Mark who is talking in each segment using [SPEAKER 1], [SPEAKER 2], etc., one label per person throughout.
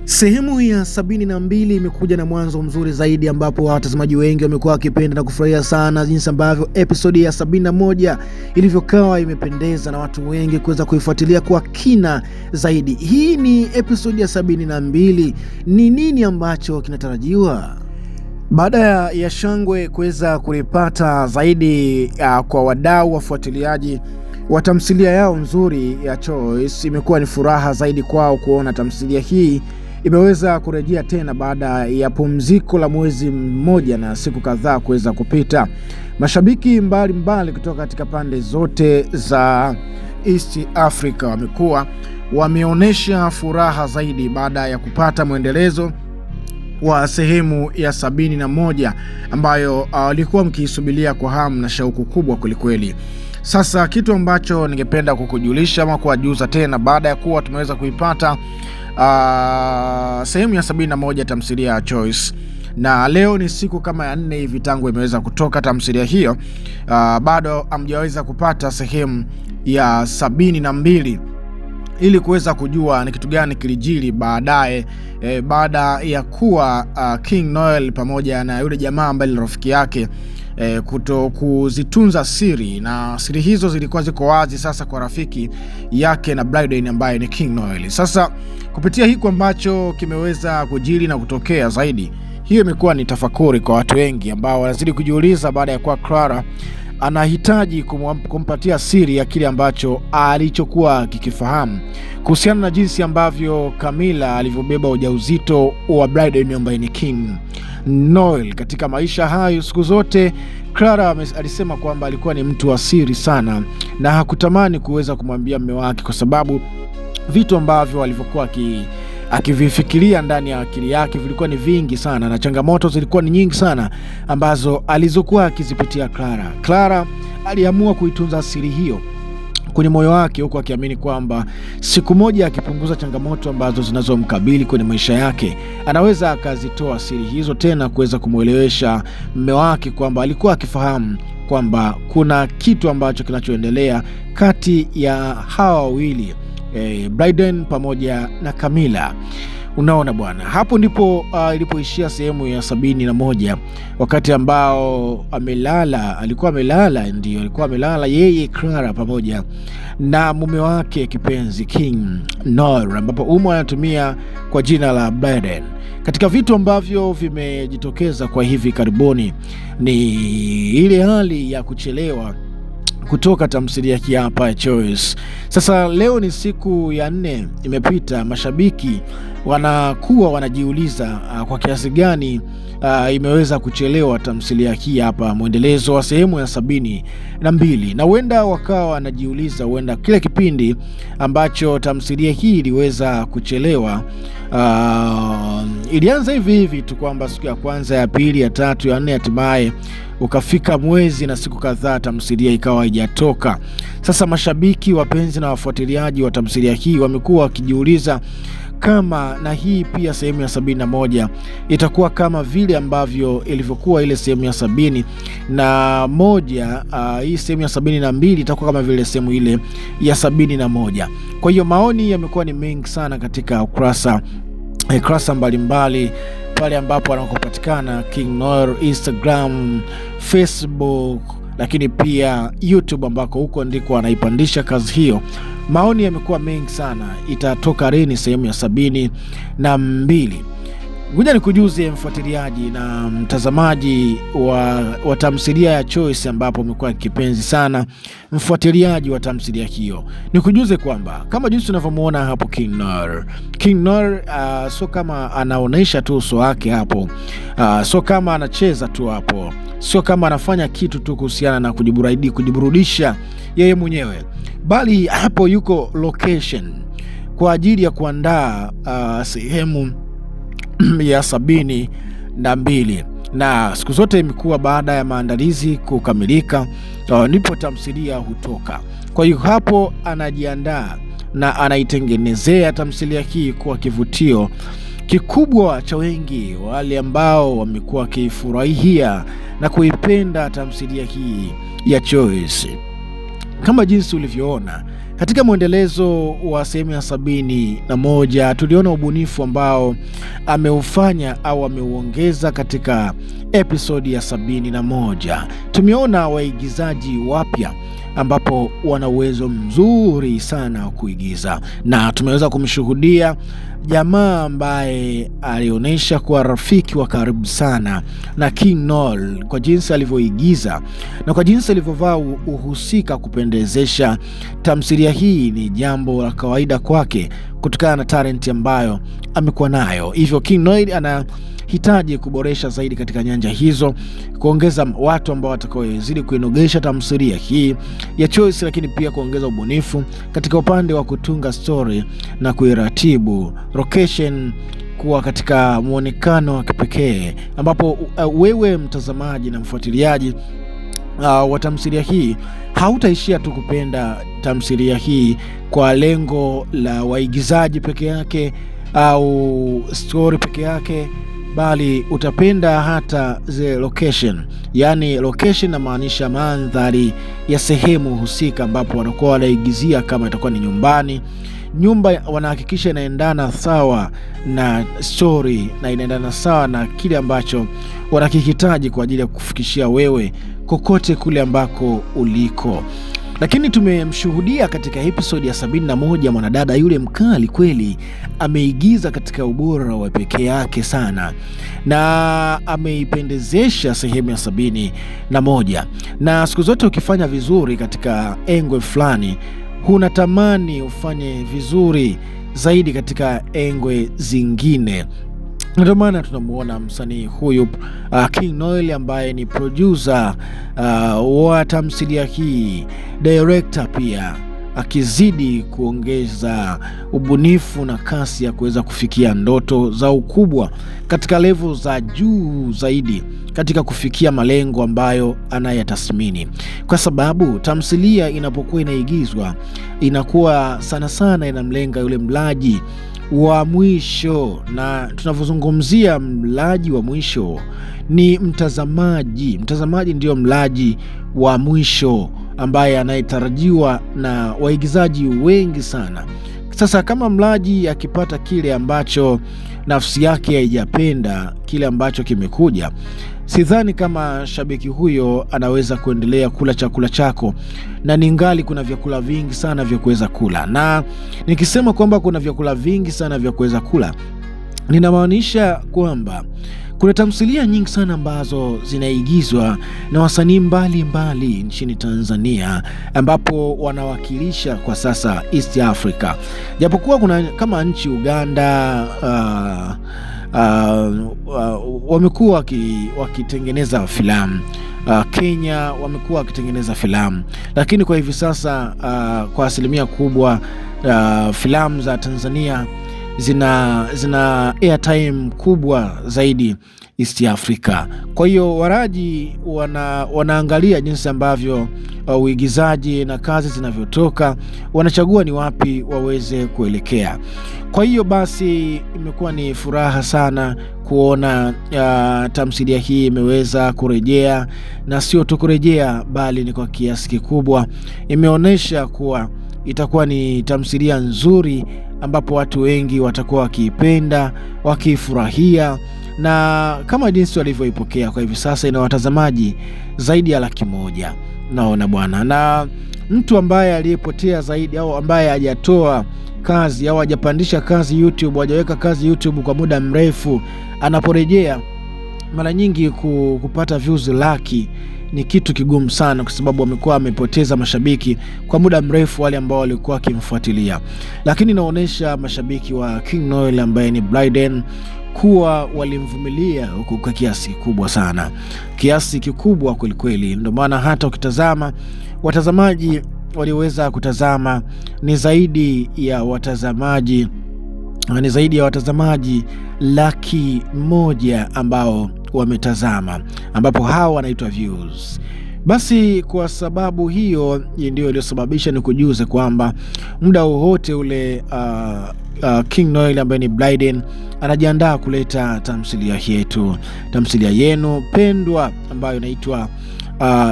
[SPEAKER 1] Sehemu ya 72 imekuja na mwanzo mzuri zaidi, ambapo watazamaji wengi wamekuwa wakipenda na kufurahia sana jinsi ambavyo episodi ya 71 ilivyokuwa imependeza na watu wengi kuweza kuifuatilia kwa kina zaidi. Hii ni episodi ya 72. Ni nini ambacho kinatarajiwa? Baada ya shangwe kuweza kulipata zaidi kwa wadau wafuatiliaji wa tamthilia yao nzuri ya Choice, imekuwa ni furaha zaidi kwao kuona tamthilia hii imeweza kurejea tena baada ya pumziko la mwezi mmoja na siku kadhaa kuweza kupita. Mashabiki mbalimbali kutoka katika pande zote za East Africa wamekuwa wameonyesha furaha zaidi baada ya kupata mwendelezo wa sehemu ya 71 ambayo walikuwa mkiisubiria kwa hamu na shauku kubwa kwelikweli. Sasa kitu ambacho ningependa kukujulisha ama kuwajuza tena, baada ya kuwa tumeweza kuipata sehemu ya 71 tamthilia ya Choice, na leo ni siku kama ya 4 hivi tangu imeweza kutoka tamthilia hiyo, bado hamjaweza kupata sehemu ya 72 ili kuweza kujua ni kitu gani kilijiri baadaye, baada ya kuwa King Noel pamoja na yule jamaa ambaye ni rafiki yake kuto kuzitunza siri, na siri hizo zilikuwa ziko wazi sasa kwa rafiki yake na Blyden ambaye ni King Noel. Sasa kupitia hiko ambacho kimeweza kujiri na kutokea zaidi, hiyo imekuwa ni tafakuri kwa watu wengi ambao wanazidi kujiuliza baada ya kuwa Clara anahitaji kumpatia siri ya kile ambacho alichokuwa kikifahamu kuhusiana na jinsi ambavyo Camilla alivyobeba ujauzito wa Blyden ambaye ni King Noel. Katika maisha hayo siku zote Clara alisema kwamba alikuwa ni mtu wa siri sana na hakutamani kuweza kumwambia mume wake, kwa sababu vitu ambavyo alivyokuwa akivifikiria ndani ya akili yake vilikuwa ni vingi sana na changamoto zilikuwa ni nyingi sana ambazo alizokuwa akizipitia Clara. Clara aliamua kuitunza siri hiyo kwenye moyo wake, huku akiamini kwamba siku moja akipunguza changamoto ambazo zinazomkabili kwenye maisha yake, anaweza akazitoa siri hizo tena kuweza kumuelewesha mume wake kwamba alikuwa akifahamu kwamba kuna kitu ambacho kinachoendelea kati ya hawa wawili, Blyden pamoja na Camilla. Unaona bwana, hapo ndipo ilipoishia sehemu ya 71, wakati ambao alikuwa amelala yeye Clara pamoja na mume wake kipenzi King Noel, ambapo anatumia kwa jina la Blyden. Katika vitu ambavyo vimejitokeza kwa hivi karibuni ni ile hali ya kuchelewa kutoka tamthilia hii hapa ya Choice. Sasa leo ni siku ya 4 imepita, mashabiki wanakuwa wanajiuliza kwa kiasi gani imeweza kuchelewa tamthilia hii hapa, mwendelezo wa sehemu ya 72, na huenda wakawa wanajiuliza huenda kile kipindi ambacho tamthilia hii iliweza kuchelewa ilianza hivi tu kwamba siku ya kwanza, ya pili, ya tatu, ya 4, hatimaye ukafika mwezi na siku kadhaa tamthilia ikawa haijatoka. Sasa mashabiki wapenzi na wafuatiliaji wa tamthilia hii wamekuwa wakijiuliza kama na hii pia sehemu ya 71 itakuwa kama vile ambavyo ilivyokuwa ile sehemu ya 71, hii sehemu ya 72 itakuwa kama vile sehemu ile ya 71. Kwa hiyo maoni yamekuwa ni mengi sana katika kurasa mbalimbali pale ambapo anakopatikana King Noel, Instagram, Facebook, lakini pia YouTube ambako huko ndiko anaipandisha kazi hiyo. Maoni yamekuwa mengi sana, itatoka lini sehemu ya 72? Ngoja nikujuze mfuatiliaji na mtazamaji wa tamthilia ya Choice, ambapo umekuwa kipenzi sana mfuatiliaji wa tamthilia hiyo, nikujuze kwamba kama jinsi unavyomuona hapo King Noel sio kama anaonesha tu uso wake hapo, sio kama anacheza tu hapo, sio kama anafanya kitu tu kuhusiana na kujiburudisha yeye mwenyewe, bali hapo yuko location kwa ajili ya kuandaa sehemu ya 72, na siku zote imekuwa baada ya maandalizi kukamilika ndipo tamthilia hutoka. Kwa hiyo hapo anajiandaa na anaitengenezea tamthilia hii kuwa kivutio kikubwa cha wengi wale ambao wamekuwa wakifurahia na kuipenda tamthilia hii ya Choice. Kama jinsi ulivyoona Katika mwendelezo wa sehemu ya 71 tuliona ubunifu ambao ameufanya au ameuongeza katika episodi ya 71. Tumeona waigizaji wapya ambapo wana uwezo mzuri sana wa kuigiza, na tumeweza kumshuhudia jamaa ambaye alionyesha kuwa rafiki wa karibu sana na King Noel kwa jinsi alivyoigiza na kwa jinsi alivyovaa uhusika kupendezesha tamthilia hii. Ni jambo la kawaida kwake kutokana na talent ambayo amekuwa nayo. Hivyo King Noel anahitaji kuboresha zaidi katika nyanja hizo, kuongeza watu ambao watakaozidi kuinogesha tamthilia hii ya Choice, lakini pia kuongeza ubunifu katika upande wa kutunga story na kuiratibu, location kuwa katika muonekano wa kipekee, ambapo wewe mtazamaji na mfuatiliaji wa tamthilia hii hautaishia tu kupenda tamthilia hii kwa lengo la waigizaji peke yake au story peke yake, bali utapenda hata the location. Yani location inamaanisha mandhari ya sehemu husika ambapo wanakuwa wanaigizia. Kama itakuwa ni nyumbani, nyumba wanahakikisha inaendana sawa na story na inaendana sawa na kile ambacho wanakihitaji kwa ajili ya kufikishia wewe kokote kule ambako uliko. Lakini tumemshuhudia katika episodi ya 71 mwanadada yule mkali kweli ameigiza katika ubora wa pekee yake sana, na ameipendezesha sehemu ya 71. Na siku zote ukifanya vizuri katika engwe fulani, hunatamani ufanye vizuri zaidi katika engwe zingine. Ndio maana tunamuona msanii huyu King Noel ambaye ni producer wa tamthilia hii, director pia, akizidi kuongeza ubunifu na kasi ya kuweza kufikia ndoto za ukubwa katika level za juu zaidi katika kufikia malengo ambayo anayatathmini. Kwa sababu tamthilia inapokuwa inaigizwa inakuwa sana sana inamlenga yule mlaji wa mwisho, na tunavyozungumzia mlaji wa mwisho ni mtazamaji. Mtazamaji ndio mlaji wa mwisho ambaye anayetarajiwa na waigizaji wengi sana. Sasa kama mlaji akipata kile ambacho nafsi yake haijapenda, kile ambacho kimekuja, sidhani kama shabiki huyo anaweza kuendelea kula chakula chako, na ningali kuna vyakula vingi sana vya kuweza kula. Na nikisema kwamba kuna vyakula vingi sana vya kuweza kula, ninamaanisha kwamba kuna tamthilia nyingi sana ambazo zinaigizwa na wasanii mbalimbali nchini Tanzania, ambapo wanawakilisha kwa sasa East Africa. Japokuwa kuna kama nchi Uganda wamekuwa wakitengeneza filamu, Kenya wamekuwa wakitengeneza filamu, lakini kwa hivi sasa kwa asilimia kubwa filamu za Tanzania zina airtime kubwa zaidi East Africa. Kwa hiyo waraji wanaangalia jinsi ambavyo uigizaji na kazi zinavyotoka, wanachagua ni wapi waweze kuelekea. Kwa hiyo basi imekuwa ni furaha sana kuona tamthilia hii imeweza kurejea, na sio tu kurejea bali ni kwa kiasi kikubwa imeonyesha kuwa itakuwa ni tamthilia nzuri ambapo watu wengi watakuwa wakiipenda, wakifurahia, na kama jinsi walivyoipokea kwa hivi sasa ina watazamaji zaidi ya 100,000. Naona bwana, na mtu ambaye aliyepotea zaidi au ambaye hajatoa kazi au hajapandisha kazi YouTube, hajaweka kazi YouTube kwa muda mrefu, anaporejea mara nyingi kupata views laki ni kitu kigumu sana, kwa sababu amekuwa amepoteza mashabiki kwa muda mrefu, wale ambao walikuwa wakimfuatilia. Lakini inaonyesha mashabiki wa King Noel ambaye ni Blyden kuwa walimvumilia huku kwa kiasi kikubwa sana, kiasi kikubwa kweli. Ndio maana hata ukitazama watazamaji walioweza kutazama ni zaidi ya watazamaji 100,000 ambao wametazama, ambapo hao wanaitwa views. Basi kwa sababu hiyo ndio iliyosababisha ni kujuze kwamba muda wowote ule King Noel ambaye ni Blyden anajiandaa kuleta tamthilia yenu pendwa ambayo inaitwa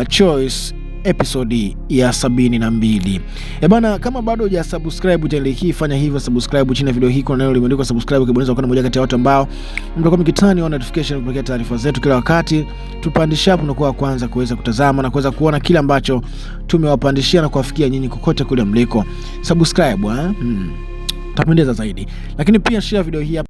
[SPEAKER 1] Choice episodi ya 72. Bana, kama bado hujasubscribe channel hii, fanya hivyo, subscribe. Chini ya video hii kuna neno limeandikwa subscribe, kibonyeza kwa moja kati ya watu ambao mtakuwa mkitani wa notification kupokea taarifa zetu kila wakati tupandisha hapo, na kwa kwanza kuweza kutazama na kuweza kuona kile ambacho tumewapandishia na kuwafikia nyinyi kokote kule mliko. Subscribe tapendeza zaidi, lakini pia share video hii.